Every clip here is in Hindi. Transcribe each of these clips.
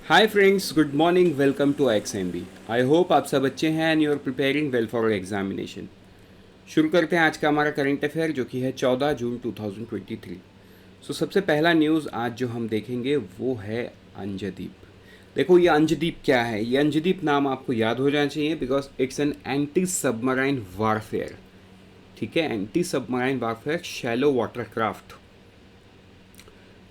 Hi friends, good morning, welcome to XMB। I hope आप सब अच्छे हैं and you are preparing well for examination. शुरू करते हैं आज का हमारा करंट अफेयर जो कि है 14 जून 2023। सबसे पहला न्यूज़ आज जो हम देखेंगे वो है अंजदीप। देखो ये अंजदीप क्या है, ये अंजदीप नाम आपको याद हो जाना चाहिए because it's an anti submarine warfare. ठीक है, anti submarine warfare shallow watercraft.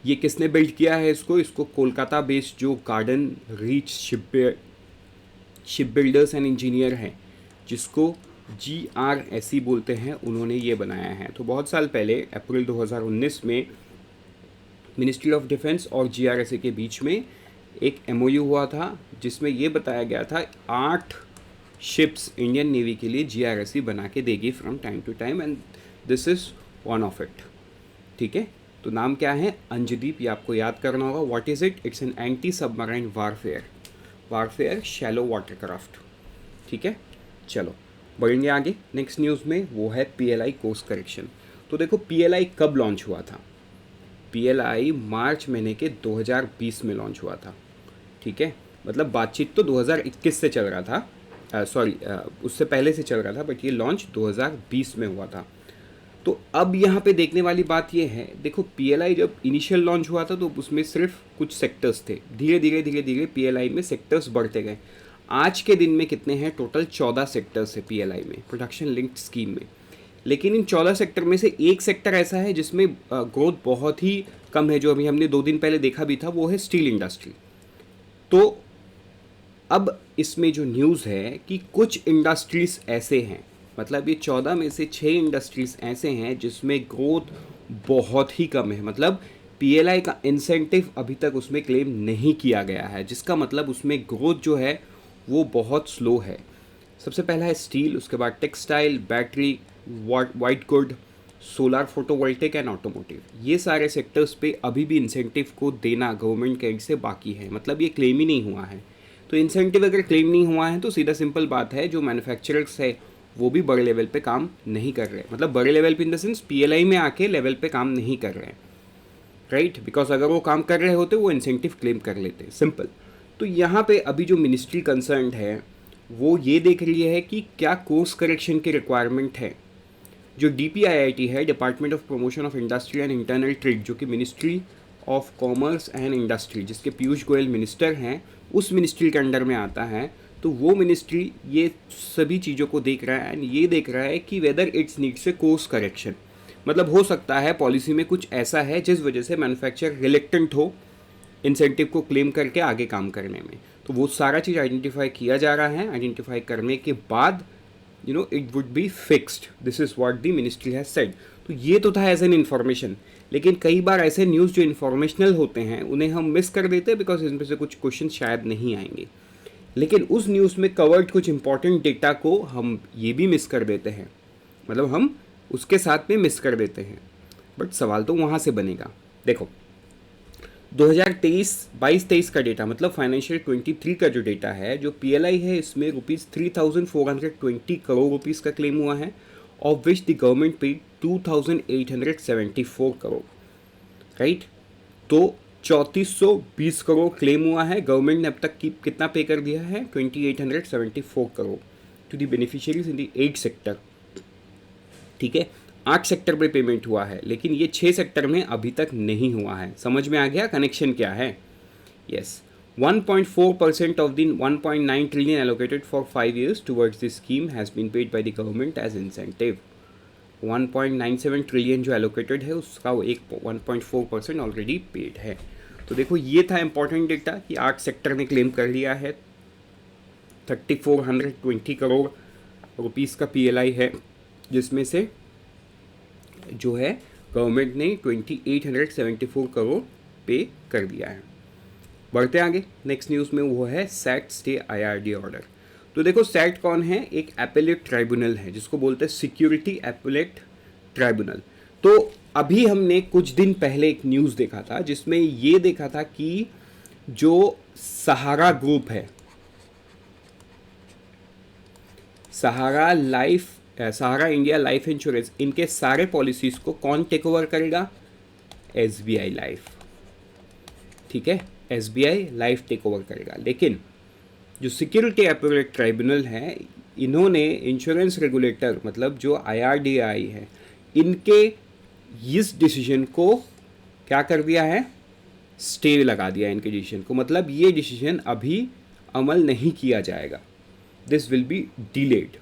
ये किसने बिल्ड किया है इसको इसको कोलकाता बेस्ड जो Garden Reach Ship Builders and Engineer हैं, जिसको GRSE बोलते हैं, उन्होंने ये बनाया है। तो बहुत साल पहले अप्रैल 2019 में मिनिस्ट्री ऑफ डिफेंस और GRSE के बीच में एक MOU हुआ था, जिसमें ये बताया गया था 8 शिप्स इंडियन नेवी के लिए GRSE बना के देगी from time to time, and this is one of it. ठीक है, तो नाम क्या है? अंजदीप। ये आपको याद करना होगा। What is it? It's an anti submarine warfare shallow watercraft. ठीक है, चलो बढ़ेंगे आगे। नेक्स्ट न्यूज़ में वो है PLI कोर्स करेक्शन। तो देखो PLI कब लॉन्च हुआ था? PLI मार्च महीने के 2020 में लॉन्च हुआ था। ठीक है, मतलब बातचीत तो 2021 से चल रहा था, सॉरी उससे पहले से चल रहा था, बट ये लॉन्च 2020 में हुआ था। तो अब यहाँ पे देखने वाली बात ये है, देखो PLI जब इनिशियल लॉन्च हुआ था तो उसमें सिर्फ कुछ सेक्टर्स थे। धीरे धीरे PLI में सेक्टर्स बढ़ते गए। आज के दिन में कितने हैं? टोटल 14 सेक्टर्स है PLI में, प्रोडक्शन लिंक्ड स्कीम में। लेकिन इन 14 सेक्टर में से एक सेक्टर ऐसा है जिसमें ग्रोथ बहुत ही कम है, जो अभी हमने 2 दिन पहले देखा भी था, वो है स्टील इंडस्ट्री। तो अब इसमें जो न्यूज़ है कि कुछ इंडस्ट्रीज़ ऐसे हैं, मतलब ये 14 में से 6 इंडस्ट्रीज़ ऐसे हैं जिसमें ग्रोथ बहुत ही कम है। मतलब PLI का इंसेंटिव अभी तक उसमें क्लेम नहीं किया गया है, जिसका मतलब उसमें ग्रोथ जो है वो बहुत स्लो है। सबसे पहला है स्टील, उसके बाद textile, battery, white good, solar photovoltaic and automotive. ये सारे सेक्टर्स पे अभी भी इंसेंटिव को देना गवर्नमेंट के एंड से बाकी है, मतलब ये क्लेम ही नहीं हुआ है। तो इंसेंटिव अगर क्लेम नहीं हुआ है तो सीधा सिंपल बात है, जो मैन्युफैक्चरर्स है वो भी बड़े लेवल पे काम नहीं कर रहे, मतलब बड़े लेवल पे इन द सेंस PLI में आके लेवल पे काम नहीं कर रहे हैं, राइट? बिकॉज अगर वो काम कर रहे होते वो इंसेंटिव क्लेम कर लेते, सिंपल। तो यहाँ पे अभी जो मिनिस्ट्री कंसर्न है वो ये देख रही है कि क्या कोर्स करेक्शन की रिक्वायरमेंट है। जो DPIIT है, department of promotion of industry and internal trade, जो कि ministry of commerce and industry, जिसके पीयूष गोयल मिनिस्टर हैं, उस मिनिस्ट्री के अंडर में आता है। तो वो मिनिस्ट्री ये सभी चीज़ों को देख रहा है एंड ये देख रहा है कि whether it's needs a course correction. मतलब हो सकता है पॉलिसी में कुछ ऐसा है जिस वजह से मैन्युफैक्चरर रिलेक्टेंट हो इंसेंटिव को क्लेम करके आगे काम करने में। तो वो सारा चीज़ आइडेंटिफाई किया जा रहा है। आइडेंटिफाई करने के बाद it would be fixed. This is what the ministry has said. तो ये तो था एज एन इन्फॉर्मेशन, लेकिन कई बार ऐसे न्यूज़ जो इन्फॉर्मेशनल होते हैं उन्हें हम मिस कर देते हैं बिकॉज इनमें से कुछ क्वेश्चन शायद नहीं आएंगे। लेकिन उस न्यूज़ में कवर्ड कुछ इंपॉर्टेंट डेटा को हम ये भी मिस कर देते हैं, मतलब हम उसके साथ में मिस कर देते हैं। बट सवाल तो वहाँ से बनेगा। देखो 2023 का डेटा, मतलब फाइनेंशियल 23 का जो डेटा है, जो PLI है, इसमें ₹3,420 करोड़ रुपीज़ का क्लेम हुआ है, ऑफ विच द गवर्नमेंट पे 2,874 करोड़, राइट? तो 3420 करोड़ क्लेम हुआ है। गवर्नमेंट ने अब तक की कितना पे कर दिया है? 2874 crore to the beneficiaries in the 8 sector. ठीक है, 8 सेक्टर पे पेमेंट हुआ है, लेकिन ये 6 सेक्टर में अभी तक नहीं हुआ है। समझ में आ गया कनेक्शन क्या है? Yes, 1.4% of the 1.9 trillion allocated for 5 years towards this scheme has been paid by the government as incentive. 1.97 trillion जो एलोकेटेड है उसका वो 1.4% ऑलरेडी पेड है। तो देखो ये था इंपॉर्टेंट डेटा कि 8 सेक्टर ने क्लेम कर लिया है। 3420 करोड़ रुपीज़ का PLI है, जिसमें से जो है गवर्नमेंट ने 2874 करोड़ पे कर दिया है। बढ़ते आगे नेक्स्ट न्यूज़ में, वो है सैट स्टे IRD ऑर्डर। तो देखो सैट कौन है? एक एपेलेट ट्राइब्यूनल है जिसको बोलते हैं सिक्योरिटी एपेलेट ट्राइब्यूनल। तो अभी हमने कुछ दिन पहले एक न्यूज़ देखा था जिसमें ये देखा था कि जो सहारा ग्रुप है, सहारा इंडिया लाइफ इंश्योरेंस, इनके सारे पॉलिसीज़ को कौन टेक ओवर करेगा? SBI life. ठीक है, एसबीआई लाइफ टेक ओवर करेगा। लेकिन जो सिक्योरिटी एपेलेट ट्राइब्यूनल है, इन्होंने इंश्योरेंस रेगुलेटर मतलब जो आईआरडीआई है, इनके इस डिसीजन को क्या कर दिया है, स्टे लगा दिया इनके डिसीजन को। मतलब ये डिसीजन अभी अमल नहीं किया जाएगा, दिस विल बी डिलेड।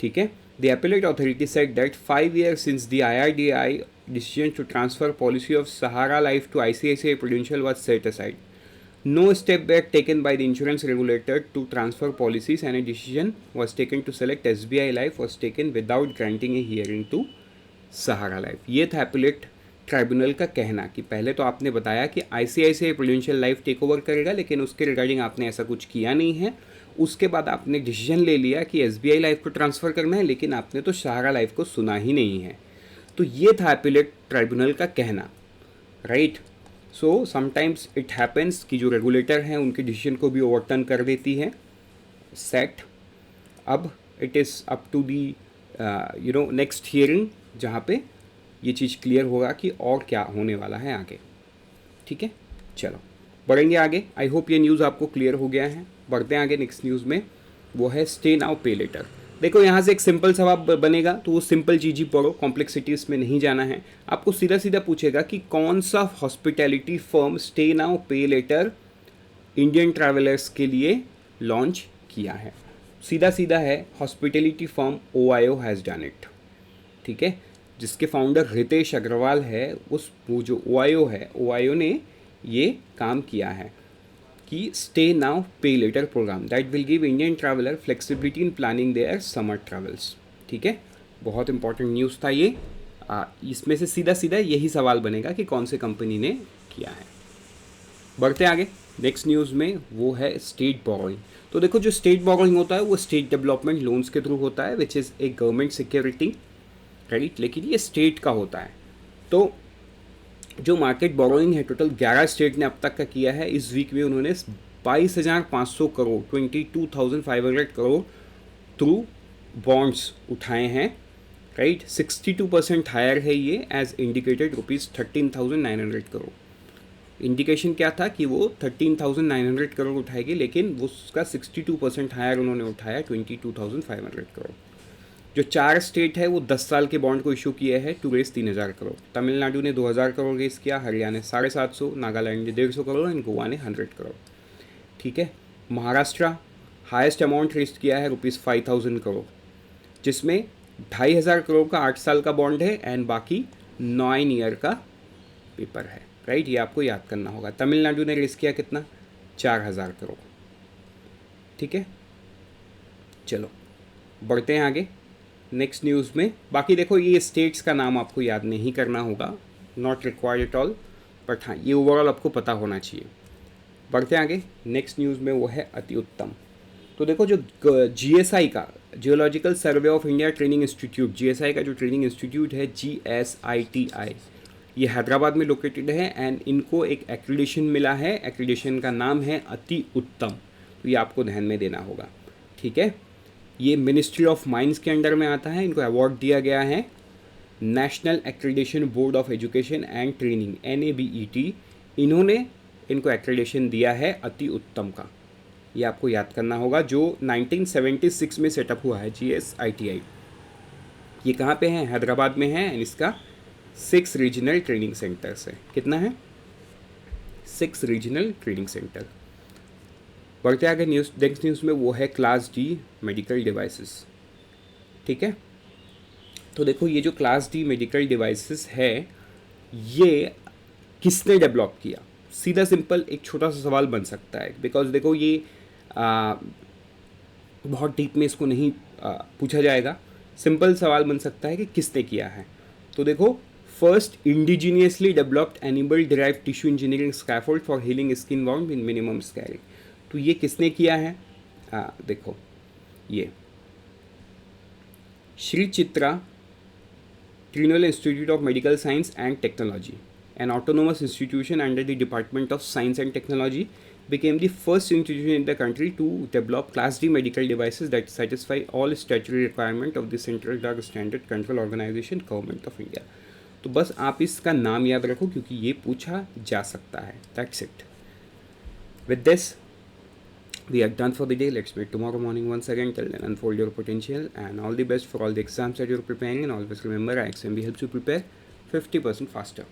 ठीक है, the appellate authority said that 5 years since the IRDAI decision to transfer policy of Sahara Life to ICICI Prudential was set aside. No step back taken by the insurance regulator to transfer policies, and a decision was taken to select SBI Life was taken without granting a hearing to Sahara Life. ये था appellate ट्राइब्यूनल का कहना कि पहले तो आपने बताया कि ICICI prudential life take over करेगा, लेकिन उसके रिगार्डिंग आपने ऐसा कुछ किया नहीं है। उसके बाद आपने डिसीजन ले लिया कि SBI लाइफ को ट्रांसफ़र करना है, लेकिन आपने तो सहारा लाइफ को सुना ही नहीं है। तो ये था अपीलेट ट्राइब्यूनल का कहना, right. So sometimes it happens कि जो रेगुलेटर हैं उनके डिसीजन को भी ओवरटर्न कर देती है सेट। अब it is up to the next hearing, जहाँ पे ये चीज़ क्लियर होगा कि और क्या होने वाला है आगे। ठीक है, चलो बढ़ेंगे आगे। आई होप ये न्यूज़ आपको क्लियर हो गया है। बढ़ते हैं आगे नेक्स्ट न्यूज़ में, वो है स्टे नाउ पे लेटर। देखो यहाँ से एक सिंपल सवाल बनेगा, तो वो सिंपल चीज़ ही पढ़ो, कॉम्प्लेक्सिटीज़ में नहीं जाना है। आपको सीधा सीधा पूछेगा कि कौन सा hospitality firm stay now pay later Indian travellers के लिए लॉन्च किया है। सीधा सीधा है, hospitality firm OYO has done it. ठीक है, जिसके फाउंडर रितेश अग्रवाल है, वो जो ओआईओ है, ओआईओ ने ये काम किया है कि stay now pay later programme that will give Indian traveller flexibility in planning their summer travels. ठीक है, बहुत इंपॉर्टेंट न्यूज़ था ये। इसमें से सीधा सीधा यही सवाल बनेगा कि कौन से कंपनी ने किया है। बढ़ते आगे नेक्स्ट न्यूज़ में, वो है स्टेट बोरोइंग। तो देखो, जो स्टेट बोरोइंग होता है वो स्टेट डेवलपमेंट लोन्स के थ्रू होता है, which is a government security, right. लेकिन ये स्टेट का होता है। तो जो मार्केट बोरोइंग है, टोटल 11 स्टेट ने अब तक का किया है। इस वीक में उन्होंने 22,500 करोड़ 22,500 करोड़ थ्रू बॉन्ड्स उठाए हैं, राइट। 62% हायर है ये एज इंडिकेटेड ₹13,900 करोड़। इंडिकेशन क्या था कि वो 13,900 करोड़ उठाएगी, लेकिन वो उसका 62% हायर उन्होंने उठाया 22,500 करोड़। जो 4 स्टेट है वो 10 साल के बॉन्ड को इशू किए हैं टू रेस 3,000 करोड़। तमिलनाडु ने 2,000 करोड़ रेस किया, हरियाणा ने 750, नागालैंड ने 150 करोड़ एंड गोवा ने 100 करोड़। ठीक है, महाराष्ट्र हाईएस्ट अमाउंट रेस किया है ₹5,000 करोड़, जिसमें 2,500 करोड़ का 8 साल का बॉन्ड है एंड बाकी 9 ईयर का पेपर है, राइट। ये आपको याद करना होगा। तमिलनाडु ने रेस किया कितना, 4,000 करोड़। ठीक है, चलो बढ़ते हैं आगे नेक्स्ट न्यूज़ में। बाकी देखो, ये स्टेट्स का नाम आपको याद नहीं करना होगा, not required at all, but हाँ ये ओवरऑल आपको पता होना चाहिए। बढ़ते आगे नेक्स्ट न्यूज़ में, वो है अति उत्तम। तो देखो, जो GSI का geological survey of India training institute, GSI का जो ट्रेनिंग इंस्टीट्यूट है GSITI, ये हैदराबाद में लोकेटेड है एंड इनको एक एक्रीडेशन मिला है। एक्रीडेशन का नाम है अति उत्तम, तो ये आपको ध्यान में देना होगा। ठीक है, ये मिनिस्ट्री ऑफ माइंस के अंडर में आता है। इनको अवार्ड दिया गया है national accreditation board of education and training NABET, इन्होंने इनको एक्रेडिटेशन दिया है अति उत्तम का। ये आपको याद करना होगा, जो 1976 में सेटअप हुआ है GSITI। ये कहाँ पे है, हैदराबाद में है एंड इसका 6 रीजनल ट्रेनिंग सेंटर्स है। कितना है, 6 रीजनल ट्रेनिंग सेंटर। बढ़ते आगे नेक्स्ट न्यूज़ में, वो है क्लास D मेडिकल डिवाइसेस। ठीक है, तो देखो, ये जो क्लास D मेडिकल डिवाइसेस है, ये किसने डेवलप किया। सीधा सिंपल एक छोटा सा सवाल बन सकता है, बिकॉज देखो ये बहुत डीप में इसको नहीं पूछा जाएगा। सिंपल सवाल बन सकता है कि किसने किया है। तो देखो, first indigenously developed animal derive tissue engineering scaffold for healing skin wound in minimum scale. तो ये किसने किया है, देखो ये Shri Chitra Tirunal Institute of Medical Science and Technology, an autonomous institution under the Department of Science and Technology, became the first institution in the country to develop Class D medical devices that satisfy all statutory requirements of the Central Drug Standard Control Organization, Government of India. तो बस आप इसका नाम याद रखो क्योंकि ये पूछा जा सकता है, that's it. With this, we are done for the day. Let's meet tomorrow morning once again. Till then, unfold your potential and all the best for all the exams that you're preparing. And always remember, IXMB helps you prepare 50% faster.